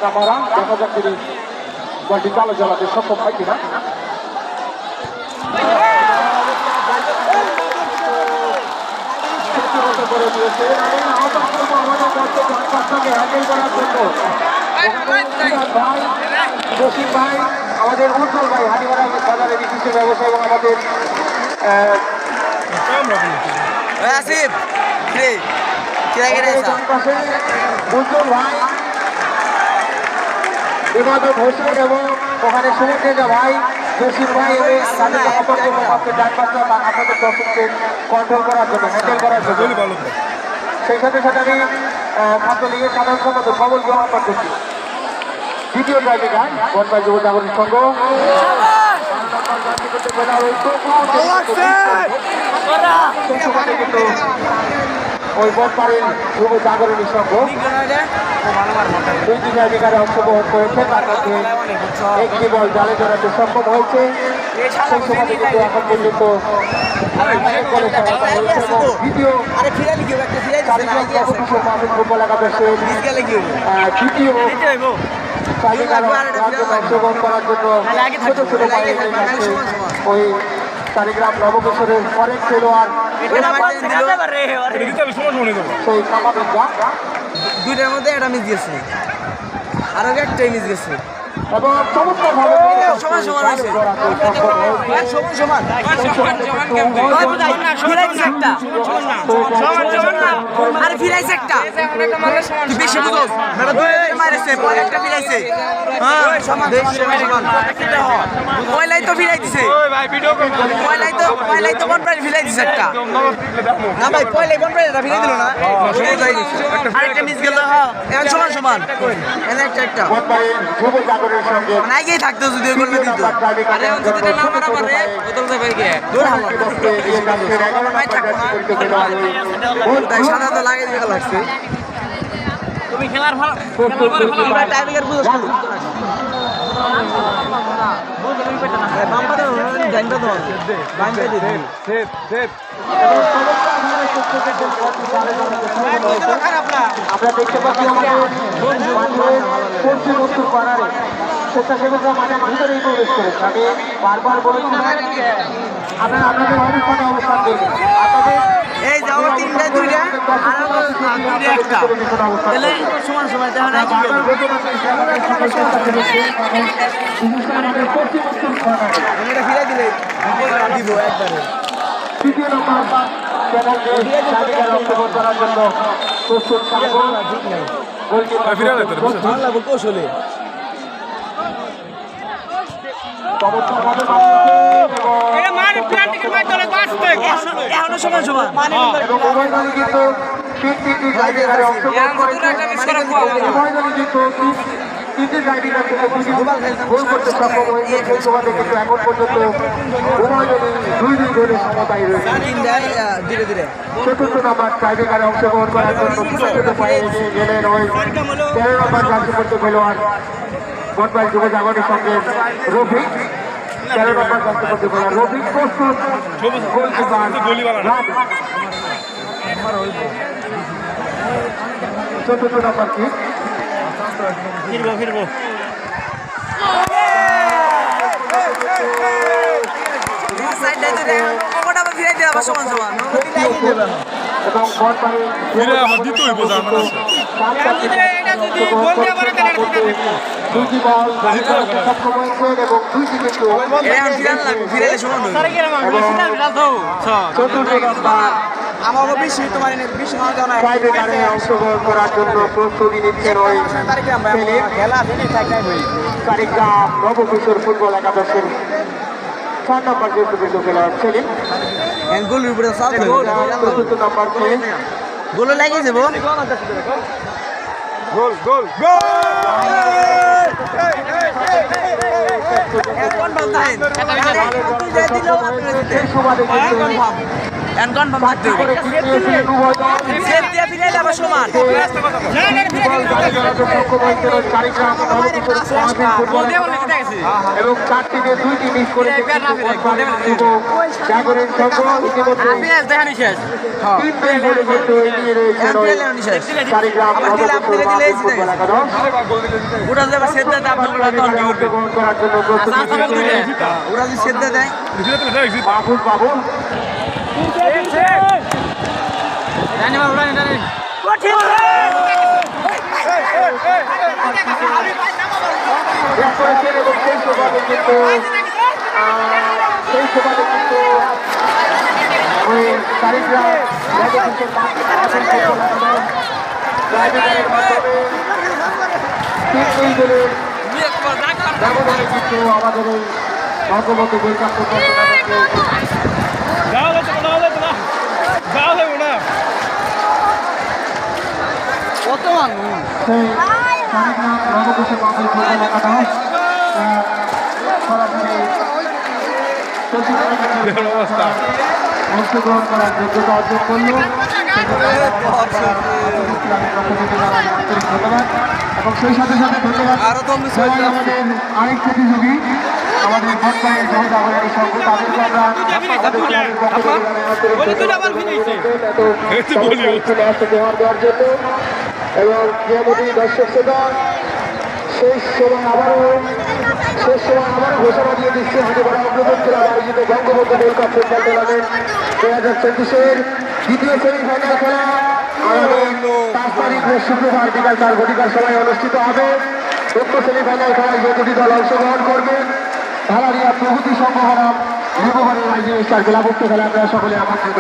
চাকা মারা, দেখা যাক তিনি বলটি চালো চালাতে সক্ষম হয় কিনা। করে দিয়েছে আহ্বান করবো আমাদের দর্শককে হ্যান্ডেল করার জন্য ভাই জসিম ভাই, আমাদের উজ্জ্বল ভাই, হাটিমারা বাজারের বিশিষ্ট ব্যবসায়ী এবং আমাদের উজ্জ্বল ভাই, ইমাদত হোসেন এবং ওখানে সুমন্ত্রেজা ভাই, জসিম ভাই এবং আপনাদের দর্শককে কন্ট্রোল করার জন্য, হ্যান্ডেল করার জন্য। সেই সাথে সাথে আমি খাদ্য লীগের সাধারণ সম্পাদক কমলকে আহ্বান করছি। দ্বিতীয় ড্রাইভিং গান বনপাই যুব জাগরণ সংঘ, কিন্তু ওই বনপাড়ির যুব জাগরণী সংঘ দুই দিনের অধিকারে অংশগ্রহণ করেছে, তার মধ্যে একটি বল জালে জড়াতে সক্ষম হয়েছে। সেই সময় কিন্তু এখন পর্যন্ত দ্বিতীয় ফুটবল একাদশের দ্বিতীয় অংশগ্রহণ করার জন্য ছোট ছোট ওই সারিগ্রাম নবকিশোরের অনেক খেলোয়াড় সেই কামাবিদ্যা দুইটার মধ্যে একটা মিস গেছে, আরো একটাই মিস গেছে এবং চমৎকার ভাবে সমান সমান আছে, সমান আরে ফিরাইছে একটা বেশি বুঝোস মারেছে পরে একটা ফিরাইছে, পয়লাই তো ফিরাই দিছে, পয়লাই তো বনপ্রাইজ ফিরাই দিছে একটা, না ভাই পয়লাই বনপ্রাইজ এটা ফিরাই দিল না, আরেকটা মিস গেল, এখন সমান সমান এনে একটা একটা মানে আগেই থাকতো যদি ওই করলে দিত, আরে এখন যদি না মারা পারে বোতল তো ভাই কে দূর হাল ভাই থাকতো না তাই সাদা তো লাগিয়ে দিতে লাগছে। তুমি খেলার ভালো আমরা টাইমিংয়ের বুঝছ না বাম্পা তো জানবা তো বাম্পা দিদি সেট সেট আমরা দেখতে পাচ্ছি আমাদের পশ্চিম উত্তর পাড়ারে স্বেচ্ছাসেবকরা মাঠের ভিতরেই প্রবেশ করেছে। আমি বারবার বলেছি আপনারা আপনাদের অবস্থানে অবস্থান করবেন, আপনাদের এই যাও তিনটা দুইটা আর দুইটা একটা তাহলে সমান সমান দেখা না কি এটা ফিরে দিলে দিব একবারে। তৃতীয় নম্বর অংশগ্রহণ করার জন্য প্রস্তুত কৌশলে এখনো সমান সমান এবং উভয় দলই কিন্তু তিনটি জায়গায় অংশগ্রহণ করেছে, উভয় দলই কিন্তু তিনটি জায়গায় গোল করতে সক্ষম হয়েছে। সেই সময় কিন্তু এখন পর্যন্ত উভয় দলই দুই দুই গোলের সমতায় রয়েছে। ধীরে ধীরে চতুর্থ নম্বর টাইব্রেকারে অংশগ্রহণ করার জন্য ছোট পায়ে এগিয়ে গেলেন ওই 13 নম্বর জার্সি পড়তে খেলোয়াড় বনপাই যুব জাগরণের সঙ্গে রফিক। 13 নম্বর জার্সি পড়তে খেলোয়াড় রফিক প্রস্তুত, চতুর্থ নম্বর কি ফিরবো সমান সমান এবং দুইটি বল সক্ষম হয়েছে এবং দুইটি কিন্তু চতুর্থ নম্বর অংশগ্রহণ করার জন্য প্রস্তুতি নিচ্ছেন ওই সারিগ্রাম নবকিশোর ফুটবল একাদশের 4 নম্বর জ্যেষ্ঠ খেলোয়াড় সেলিম। চতুর্থ নম্বর গোল লাগিয়ে দেবো এন্ড কনফার্ম থাকতে হবে করে জিতে নিয়েছিলেন উভয় দল। সেট দিয়ে ফিরে আবার সমান এবং 4টিতে 2টি মিস করে জাগরণ সংঘ ইতিমধ্যে 3 গোলে কিন্তু এগিয়ে রয়েছে কারিগ্রাম নবকুশল মাহমুদ ফুটবল একাদশ। ওরা যাবে সেট দেয় আপনার অংশগ্রহণ করার জন্য প্রস্তুতি নিচ্ছে ওরা যদি সেট দেয় মাহফুজ বাবু। করেছেন এবং সেই সুবাদে কিন্তু ওই কারিগ্রাম নবকুশল মাহমুদ ফুটবল একাদশ ড্রাইভিংয়ের মাধ্যমে 3 গোলের ব্যবধানে কিন্তু আমাদের এই ভগবতী বৈকান্ত কত মানুষ সেই কারিগ্রাম নবকুশল মাহমুদ ফুটবল একাদশ সরাসরি অংশগ্রহণ করার যোগ্যতা অর্জন করল। আন্তরিক ধন্যবাদ এবং সেই সাথে সাথে ধন্যবাদ আমাদের আরেক প্রতিযোগী আমাদের ভট্টায়ের জহদাবাড়ি সংঘ তাদেরকে আমরা দেওয়ার জন্য এবং ক্রীড়ামন্ত্রী দর্শক শ্রোতা শেষ সময় আবারও ঘোষণা দিয়ে দিচ্ছে হাজিপাড়া অগ্রগণ ক্লাব আয়োজিত Bangabandhu gold cup football tournament 2024-এর দ্বিতীয় সেমিফাইনাল খেলা আগামী 5 তারিখ শুক্রবার বিকাল 4 ঘটিকার সময় অনুষ্ঠিত হবে। উক্ত সেমিফাইনাল খেলায় যে দুটি দল অংশগ্রহণ করবে ঢালারিয়া প্রগতি সংঘ বনাম লিবোভারের রাজ্য স্টার ক্লাব। উক্ত খেলায় আপনারা সকলে আমন্ত্রিত।